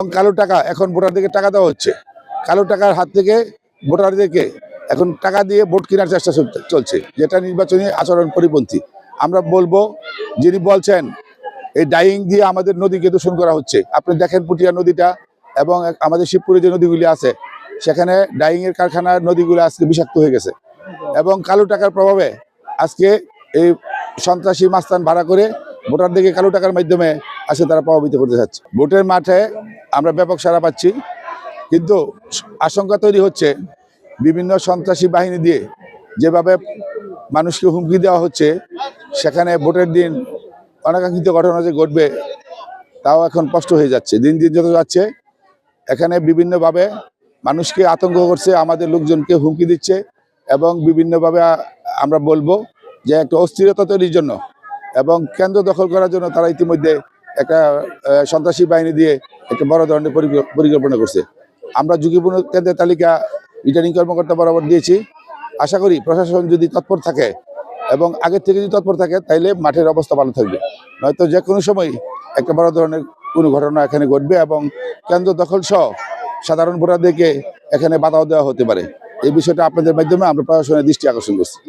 কালো টাকা এখন ভোটারদেরকে টাকা দেওয়া হচ্ছে, কালো টাকার হাত থেকে ভোটারদেরকে এখন টাকা দিয়ে ভোট কেনার চেষ্টা চলছে, যেটা নির্বাচনী আচরণ পরিপন্থী। আমরা বলবো, যিনি বলছেন এই ডাইং দিয়ে আমাদের নদীকে দূষণ করা হচ্ছে, আপনি দেখেন পুটিয়া নদীটা এবং আমাদের শিবপুরে যে নদীগুলি আছে সেখানে ডাইং এর কারখানার নদীগুলো আজকে বিষাক্ত হয়ে গেছে এবং কালো টাকার প্রভাবে আজকে এই সন্ত্রাসী মাস্তান ভাড়া করে ভোটারদেরকে কালো টাকার মাধ্যমে আজকে তারা প্রভাবিত করতে চাচ্ছে। ভোটের মাঠে আমরা ব্যাপক সাড়া পাচ্ছি, কিন্তু আশঙ্কা তৈরি হচ্ছে বিভিন্ন সন্ত্রাসী বাহিনী দিয়ে যেভাবে মানুষকে হুমকি দেওয়া হচ্ছে, সেখানে ভোটের দিন অনাকাঙ্ক্ষিত ঘটনা যে ঘটবে তাও এখন স্পষ্ট হয়ে যাচ্ছে। দিন দিন যত যাচ্ছে এখানে বিভিন্নভাবে মানুষকে আতঙ্ক করছে, আমাদের লোকজনকে হুমকি দিচ্ছে এবং বিভিন্নভাবে আমরা বলবো যে একটা অস্থিরতা তৈরির জন্য এবং কেন্দ্র দখল করার জন্য তারা ইতিমধ্যে একটা সন্ত্রাসী বাহিনী দিয়ে একটা বড় ধরনের পরিকল্পনা করছে। আমরা ঝুঁকিপূর্ণ কেন্দ্রের তালিকা রিটার্নিং কর্মকর্তা বরাবর দিয়েছি। আশা করি প্রশাসন যদি তৎপর থাকে এবং আগের থেকে যদি তৎপর থাকে তাইলে মাঠের অবস্থা ভালো থাকবে, নয়তো যে কোনো সময় একটা বড় ধরনের কোনো ঘটনা এখানে ঘটবে এবং কেন্দ্র দখল সহ সাধারণ ভোটারদেরকে এখানে বাধাও দেওয়া হতে পারে। এই বিষয়টা আপনাদের মাধ্যমে আমরা প্রশাসনের দৃষ্টি আকর্ষণ করছি।